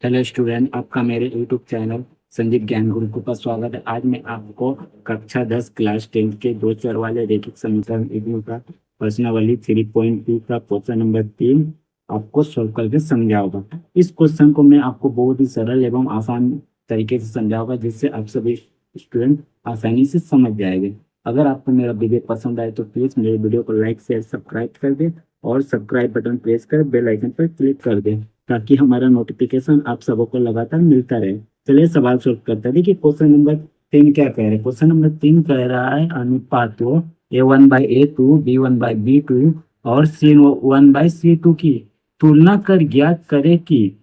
Hello student, आपका मेरे YouTube channel Sandeep ज्ञान गुरुकुल पर स्वागत है। आज मैं आपको कक्षा 10 क्लास 10 के दो चर वाले रैखिक समीकरण इग्नू का प्रश्नावली 3.2 का क्वेश्चन नंबर 3 आपको सोल्व करके समझाऊंगा। इस क्वेश्चन को मैं आपको बहुत ही सरल एवं आसान तरीके से समझाऊंगा, जिससे आप सभी स्टूडेंट आसानी से समझ जाएंगे। अगर आपको मेरा वीडियो पसंद आए तो प्लीज मेरे वीडियो को लाइक शेयर सब्सक्राइब कर दे और सब्सक्राइब बटन प्रेस कर बेल आइकन पर क्लिक कर दे, ताकि हमारा नोटिफिकेशन आप सबको लगातार मिलता रहे। चलिए सवाल सोल्व करते हैं। देखिए क्वेश्चन नंबर 3 क्या कह रहे हैं। क्वेश्चन नंबर 3 कह रहा है अनुपातों A1/A2, B1/B2 और C1/C2 की तुलना कर ज्ञात करें कि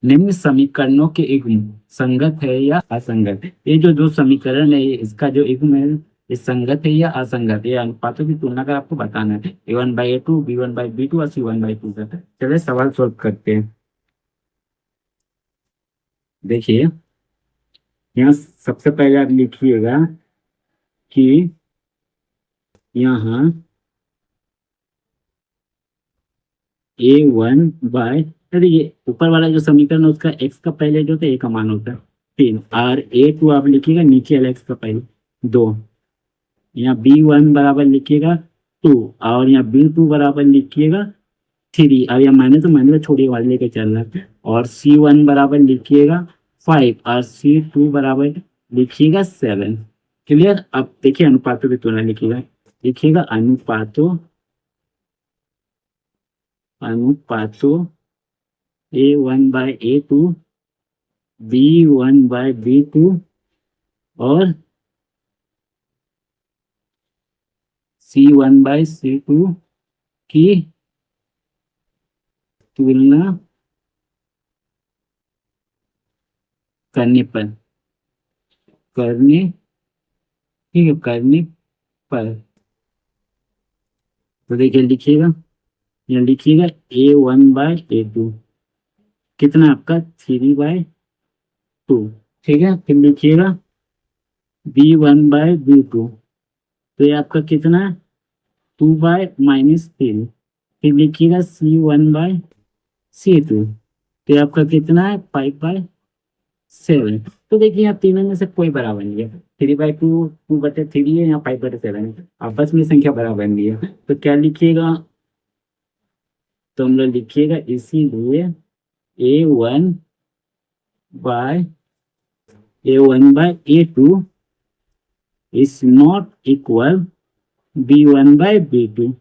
निम्न समीकरणों के युग्म संगत है या असंगत। ये जो दो समीकरण है, इसका जो युग्म है, ये संगत है या असंगत है। अनुपातों की तुलना कर आपको बताना है। A1/A2, B1/B2 और C1/C2 का। चलिए सवाल सोल्व करते हैं। देखिए यहाँ सबसे पहले आप लिखिएगा कि यहाँ A1 अरे ये ऊपर वाला जो समीकरण है उसका x का पहले जो होता है A का मान होता है 3, और A2 आप लिखिएगा नीचे वाला x का पहले 2। यहाँ B1 बराबर लिखिएगा 2 और यहाँ B2 बराबर लिखिएगा 3। अब यहाँ माइनस तो माइनस छोड़िए, वाले लेके चलना है। और C1 बराबर लिखिएगा 5 और C2 बराबर लिखिएगा 7। क्लियर। अब देखिए अनुपातों की तुलना लिखिएगा अनुपातों अनुपातों A1/A2, B1/B2 और C1/C2 की तुलना करने ठीक है, करने पर। तो देखिए यहाँ लिखिएगा A1/A2 कितना आपका 3/2। ठीक है। फिर लिखिएगा B1/B2, तो ये आपका कितना है 2/-3। फिर लिखिएगा C1/C2, तो ये आपका कितना है 5/7। तो देखिए यहाँ तीनों में से कोई बराबर नहीं है। 3/2 2/3 है, यहाँ 5/7 है। आपस में संख्या बराबर नहीं है, तो क्या लिखिएगा, तो हम लोग लिखिएगा इसीलिए A1/A2 is not equal B1/B2।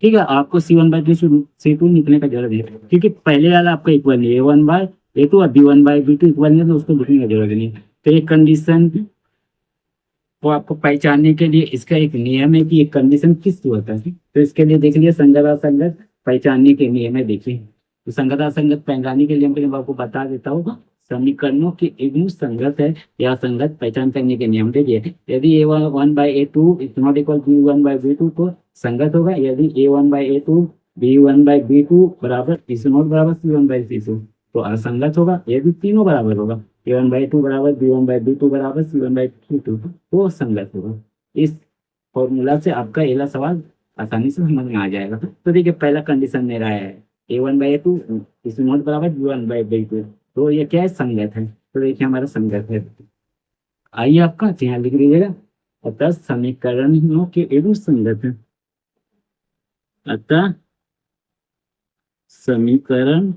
ठीक है। आपको C1/C2 निकलने का जरूरत है, क्योंकि पहले वाला आपका इक्वल नहीं है। A1/A2 और B1/B2 इक्वल नहीं है, तो उसको लिखने की जरूरत नहीं है। तो एक कंडीशन को आपको पहचानने के लिए इसका एक नियम है कि एक कंडीशन किस होता है। तो इसके लिए देख लिया संगत असंगत पहचानने के नियम है। देखिए तो संगत असंगत पहचानने के लिए मैं आपको बता देता हूँ। समीकरणों के युग्म संगत है या असंगत पहचान करने के नियम। देखिए यदि A1/A2 is not equal B1/B2 तो संगत होगा। यदि A1/A2 B1/B2 बराबर इज नॉट बराबर C1/C2 तो असंगत होगा। यदि तीनों बराबर होगा A1/2 बराबर B1/B2 बराबर C1/C2 तो संगत होगा। इस फॉर्मूला से आपका अगला सवाल आसानी से समझ में आ जाएगा। तो देखिए पहला कंडीशन मेरा है A1/A2 इज नॉट बराबर B1/B2, तो ये क्या है संगत है। तो देखिए हमारा संगत है। आइए आपका यहाँ लिख लीजिएगा, अतः समीकरणों के युग्म संगत है। अतः समीकरण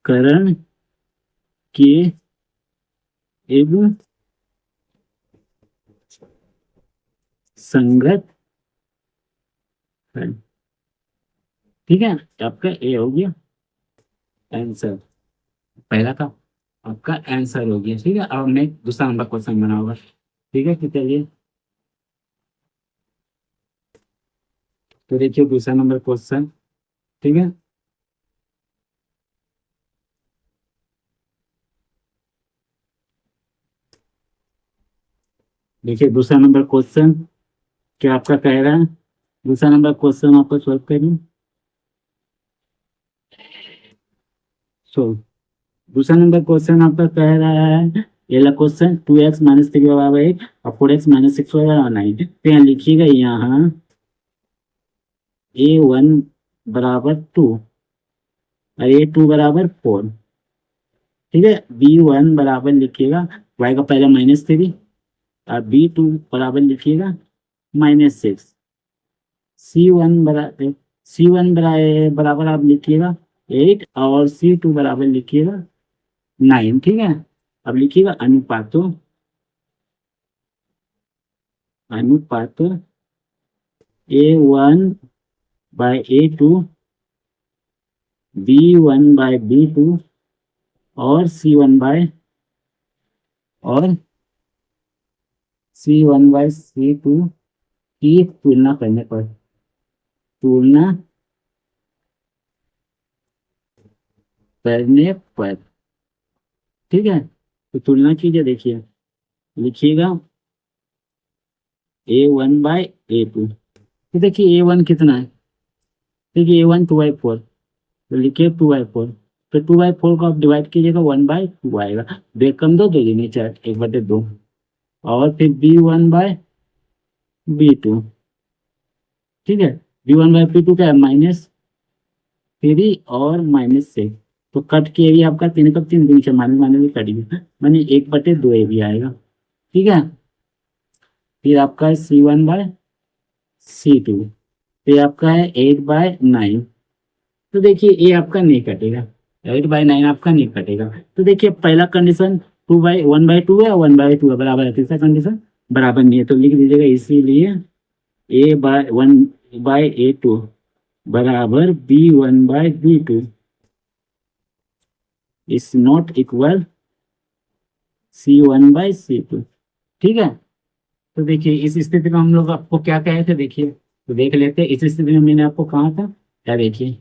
करण के युग्म संगत है। ठीक है। आपका ए हो गया आंसर, पहला का आपका आंसर हो गया। ठीक है। अब मैं दूसरा नंबर क्वेश्चन बनाऊंगा। ठीक है कि चलिए, तो देखिए दूसरा नंबर क्वेश्चन। ठीक है। देखिए दूसरा नंबर क्वेश्चन क्या आपका कह रहा है। दूसरा नंबर क्वेश्चन आपको सॉल्व करिए। सो दूसरा नंबर क्वेश्चन आपका कह रहा है, पहला क्वेश्चन 2x-3 बराबर 1 और 4x-6 बराबर 9। तो यहाँ लिखिएगा यहाँ A1 बराबर 2 और A2 बराबर 4। ठीक है, B1 बराबर लिखिएगा y का पहले -3 और B2 बराबर लिखिएगा -6। C1 बराबर बराबर आप लिखिएगा 8 और C2 बराबर लिखिएगा 9। ठीक है, अब लिखिएगा अनुपातों अनुपातों A1 bye A2, B1 bye B2 और और C1 बाय C2 की तुलना करने पर। ठीक है, तो तुलना कीजिए, देखिए लिखिएगा A1 बाय A2। तो देखिए A1 कितना है, देखिए A1 2/4, तो लिखिए 2/4। तो 2/4 को आप डिवाइड कीजिएगा 1/2 आएगा। 2 कम 2 2 दूनी 4, 1/2। और फिर B1/B2। ठीक है, B1/B2 क्या है, -3 और -6। तो कट के भी आपका 3 का 3 दूनी 4, माने भी कट गया, माने 1/2 ये भी आएगा। ठीक है, फिर आपका है C1/C2, फिर आपका है 8/9। तो देखिए ये आपका नहीं कटेगा, 8/9 आपका नहीं कटेगा। तो देखिए पहला कंडीशन 1/2 है, 1/2 है, बराबर है। तीसरा कंडीशन बराबर नहीं है, तो लिख दीजिएगा इसीलिए A1/A2 बराबर B1/B2 is not equal C1/C2। ठीक है, तो देखिए इस स्थिति में हम लोग आपको क्या कहे थे, देखिए तो देख लेते हैं। इस स्थिति में मैंने आपको कहा था क्या, देखिए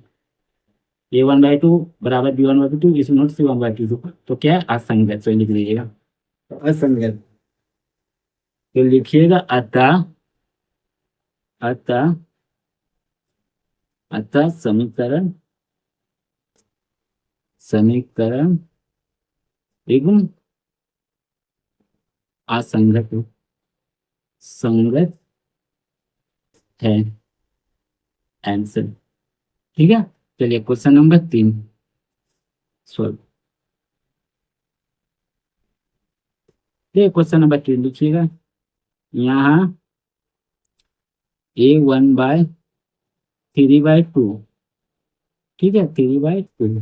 A1/2 बराबर B1/B2 इज नॉट C1/C2, तो क्या है, असंगत। तो लिख लीजिएगा, तो असंगत। तो लिखिएगा अतः अतः अतः समीकरण एवं असंगत संगत है आंसर। ठीक है, चलिए क्वेश्चन नंबर 3 सॉल्व। देखिए क्वेश्चन नंबर 3 लिखिएगा, यहाँ A1/3/2। ठीक है, 3/2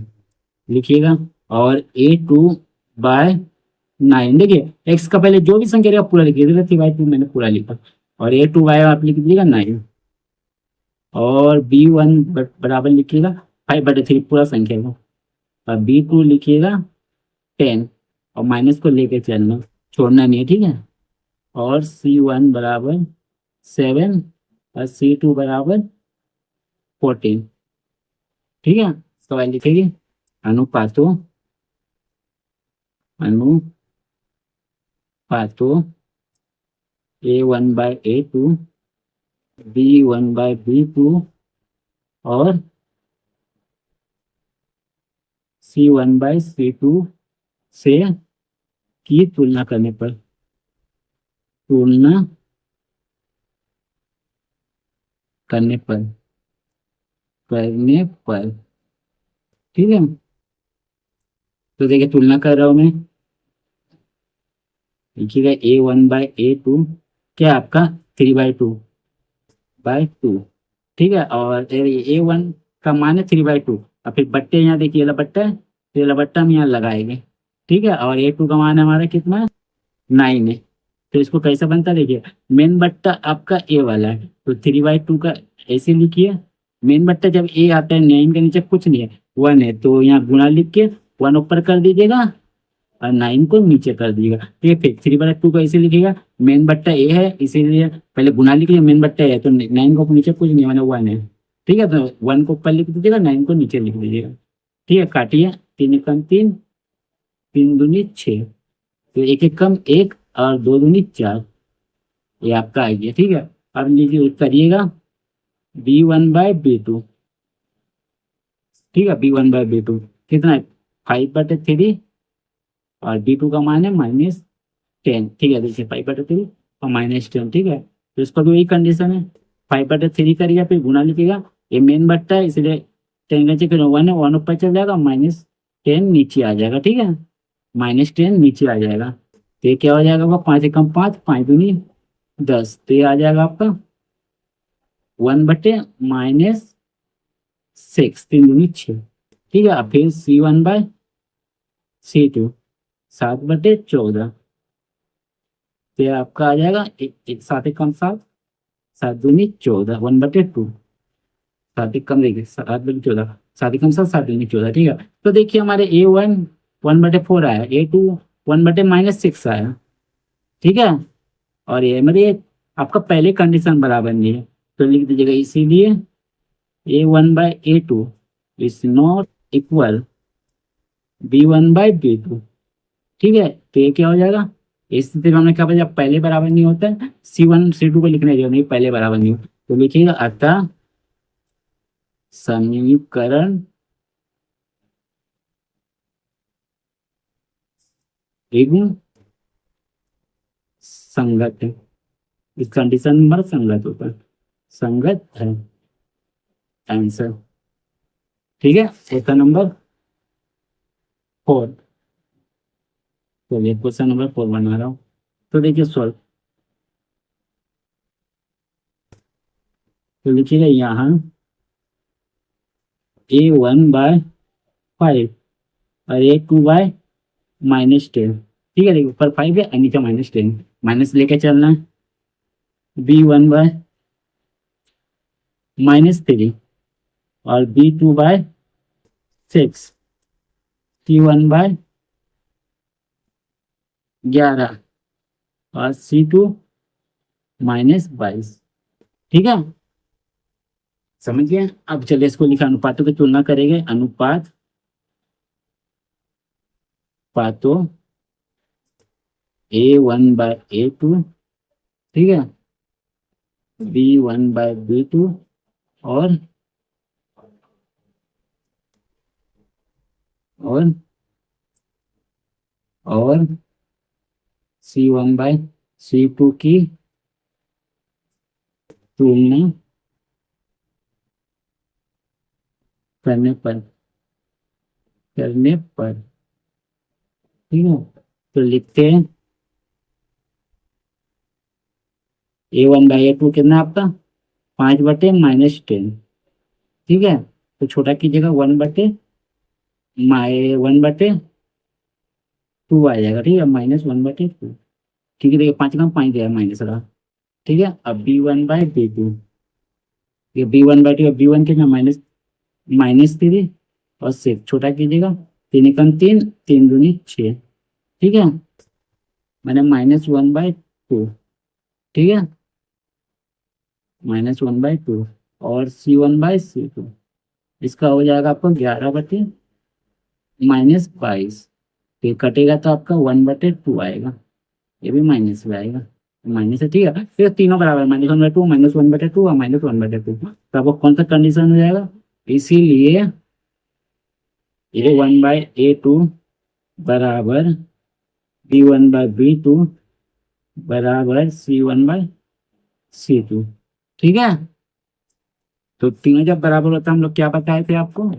लिखिएगा और A2/9। देखिए एक्स का पहले जो भी संख्या रहेगा पूरा लिखिएगा, 3/2 मैंने पूरा लिखा, और A2 आप लिख दीजिएगा 9। और B1 बराबर लिखिएगा 5/3 पूरा संख्या है, और B2 लिखिएगा 10, और माइनस को लेके चलना, छोड़ना नहीं है। ठीक है, और C1 बराबर 7 और C2 बराबर 14। ठीक है, तो लिखेंगे अनुपातों A1/A2, B1/B2 और C1/C2 से की तुलना करने पर ठीक है, तो देखिए तुलना कर रहा हूं मैं, लिखिएगा A1/A2 क्या आपका 3/2। ठीक है, और A1 का मान है 3/2, और फिर बट्टे यहाँ देखिए, ये बट्टा है, तो ये बट्टा हम यहाँ लगाएंगे। ठीक है, और A2 का मान हमारा कितना है, 9 है। तो इसको कैसा बनता है, देखिए मेन बट्टा आपका A वाला है, तो 3/2 का ऐसे लिखिए। मेन बट्टा जब A आता है 9 के नीचे कुछ नहीं है, 1 है, तो यहाँ गुणा लिख के 1 ऊपर कर दीजिएगा और 9 को नीचे कर दीजिएगा। ठीक है, फिर 3/2 को ऐसे लिखिएगा, मेन बट्टा A है इसीलिए पहले गुणा लिख लिया, मेन बट्टा A है तो 9 को नीचे कुछ नहीं है, मैंने 1 है। ठीक है, तो 1 को ऊपर लिख दीजिएगा, 9 को नीचे लिख दीजिएगा। ठीक है, काटिए, 3 एकम 3, 3 दूनी 6, तो 1 एकम 1 और 2 दूनी 4, ये आपका आइडिया। ठीक है, अब लीजिए करिएगा B1/B2। ठीक है, B1/B2 कितना है, 5/3, और B2 का मान है -10। ठीक है, देखिए 5/3 और -10। ठीक है, तो इसका भी वही कंडीशन है, 5/3 करिएगा, फिर गुणा लिखिएगा ये मेन बट्टा है, इसलिए 10 का जगह 1 है, 1 ऊपर चल जाएगा, -10 नीचे आ जाएगा। ठीक है, -10 नीचे आ जाएगा। तो ये क्या हो जाएगा, वो 5 एकम 5, 5 दूनी 10, तो ये आ जाएगा आपका 1/-6, 3 दूनी 6। ठीक है, अब फिर C1/C2 7/14, तो ये आपका आ जाएगा 7 एकम 7, 7 दूनी 14, 1/2, 7 एकम देखिए 7/14, 7 एकम 7, 7 दूनी 14। ठीक है, तो देखिए हमारे A1 1/4 आया, A2 1/-6 आया। ठीक है, और ये मतलब आपका पहले कंडीशन बराबर नहीं है, तो लिख दीजिएगा इसीलिए A1/A2 is not equal B1/B2। ठीक है, तो ये क्या हो जाएगा, इस स्थिति में हमने क्या बताया, जब पहले बराबर नहीं होता है C1 C2 को लिखने जो नहीं पहले बराबर नहीं हो, तो लिखिएगा अतः समीकरण एक संगत है। इस कंडीशन नंबर संगत होता है, संगत है आंसर। ठीक है, क्वेश्चन नंबर 4। चलिए क्वेश्चन नंबर 4 बना रहा हूँ, तो देखिए सॉल्व। तो लिखिएगा यहाँ A1/5 और A2/-10। ठीक है, देखिए ऊपर 5 है और नीचे -10, माइनस लेके चलना है। B1/-3 और B2/6, C1/11 और C2-22। ठीक है, समझ गए। अब चलिए इसको लिखा, अनुपातों की तुलना करेंगे, अनुपात पातों A1/A2, ठीक है, B1/B2 और और और C1/C2 की तुलना करने पर ठीक है, तो लिखते हैं A1/A2 कितना आपका 5/-10। ठीक है, तो छोटा कीजिएगा 1/2 आ जाएगा। ठीक है, -1/2, ठीक है, देखिए 5 का 5 गया माइनस रहा। ठीक है, अब B1/B2, ये B1/2 और B1 कितना -3 और 6, छोटा कीजिएगा 3 एकम 3, 3 दूनी 6। ठीक है, मैंने -1/2। ठीक है, -1/2 और C1/C2, इसका हो जाएगा आपको 11/-22। फिर कटेगा तो आपका 1/2 आएगा, ये भी माइनस में आएगा, माइनस है। ठीक है, फिर तीनों बराबर, -1/2, -1/2 और -1/2, तो आपको कौन सा कंडीशन हो जाएगा, इसीलिए A1/A2 बराबर B1/B2 बराबर C1/C2। ठीक है, तो तीनों जब बराबर होता है, हम लोग क्या बताए थे आपको,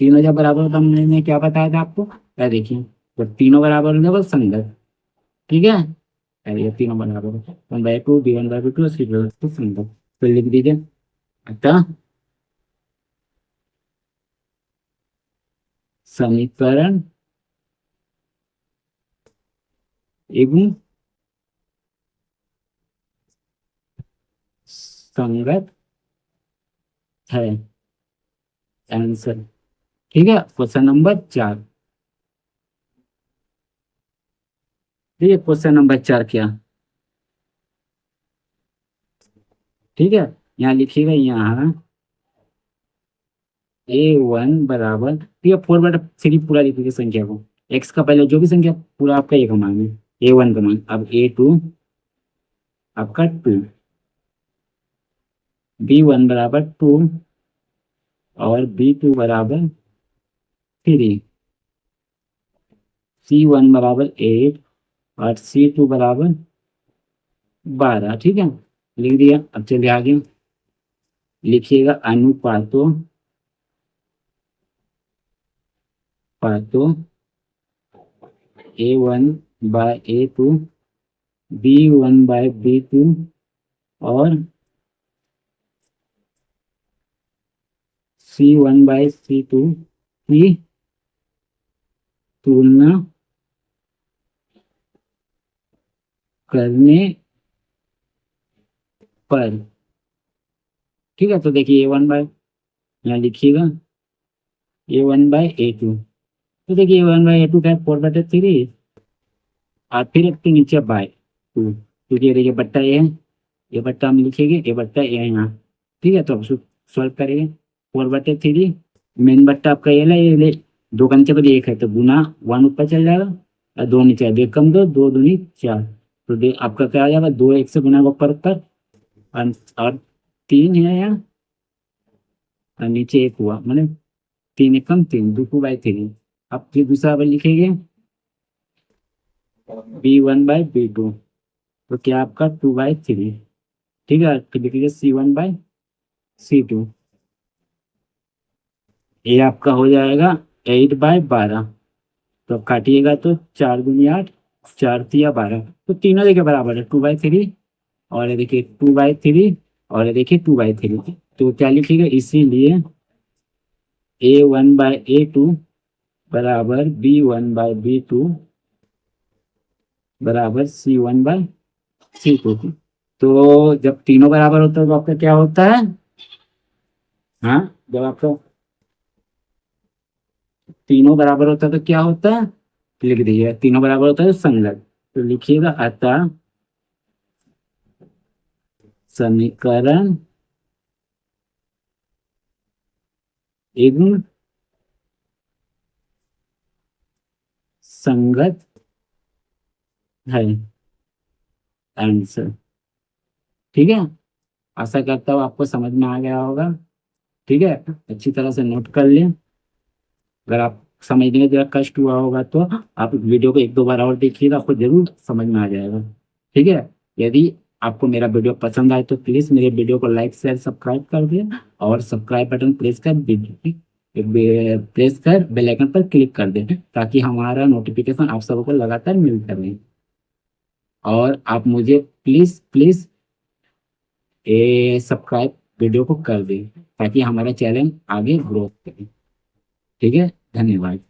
तीनों जब बराबर होता हमने क्या बताया था आपको, क्या देखिए, जब तीनों बराबर होंगे वो संगत। ठीक है, अरे ये तीनों बराबर है, 1/2 B1/B2 C2 संगत, तो लिख दीजिए अतः समीकरण एवं संगत है आंसर। ठीक है, क्वेश्चन नंबर 4। ठीक है, क्वेश्चन नंबर 4 क्या, ठीक है, यहाँ लिखिएगा यहाँ A1 बराबर, ठीक है, 4/3 पूरा लिखिए संख्या को, x का पहले जो भी संख्या पूरा आपका ये का मान है, A1 का मान। अब A2 आपका 2, B1 बराबर 2 और B2 बराबर 3, C1 बराबर 8 और C2 बराबर 12। ठीक है, लिख दिया। अब चलिए आगे, लिखिएगा अनुपातों पातों A1/A2, B1/B2 और C1/C2 की तुलना करने पर। ठीक है, तो देखिए A1 बाय, यहाँ लिखिएगा A1/A2, तो देखिए A1/A2 का 4/3 और फिर एक तो नीचे बाय 2, क्योंकि ये देखिए बट्टा ए है, ये बट्टा हम लिखेंगे, ये बट्टा ए है यहाँ। ठीक है, तो अब सॉल्व करेंगे। 4/3 मेन बट्टा आपका ये ले, दो का नीचे पर एक है तो गुना 1 ऊपर चल जाएगा और 2 नीचे है, 2 कम 2, 2 दूनी 4, तो आपका क्या आ जाएगा, 2 1 से गुना ऊपर और 3 है यहाँ और नीचे 1 हुआ, मैंने 3 1 कम 3, 2/3। अब फिर दूसरा वाला लिखेंगे B1/B2, तो क्या आपका 2/3। ठीक है, फिर लिखिए C1/C2, ये आपका हो जाएगा 8/12। तो अब काटिएगा तो 4 दूनी 8, 4 तिया 12, तो तीनों देखिए बराबर है, 2/3 और ये देखिए 2/3 और ये देखिए 2/3। तो क्या लिखिएगा, इसीलिए A1/A2 बराबर B1/B2 बराबर C1/C2। तो जब तीनों बराबर होता है तो आपका क्या होता है, हाँ, जब आपका तीनों बराबर होता है तो क्या होता है, लिख दीजिए, तीनों बराबर होता है तो संगत। तो लिखिएगा अतः समीकरण एवं संगत है आंसर। ठीक है, आशा करता हूँ आपको समझ में आ गया होगा। ठीक है, अच्छी तरह से नोट कर लें। अगर आप समझने में जरा कष्ट हुआ होगा तो आप वीडियो को 1 2 बार और देखिएगा, आपको जरूर समझ में आ जाएगा। ठीक है, यदि आपको मेरा वीडियो पसंद आए तो प्लीज़ मेरे वीडियो को लाइक शेयर सब्सक्राइब कर दें और सब्सक्राइब बटन प्रेस कर बेल आइकन पर क्लिक कर दें, ताकि हमारा नोटिफिकेशन आप सबको लगातार मिलता रहे। और आप मुझे प्लीज़ प्लीज़ ये सब्सक्राइब वीडियो को कर दें, ताकि हमारा चैनल आगे ग्रोथ करे। ठीक है, धन्यवाद।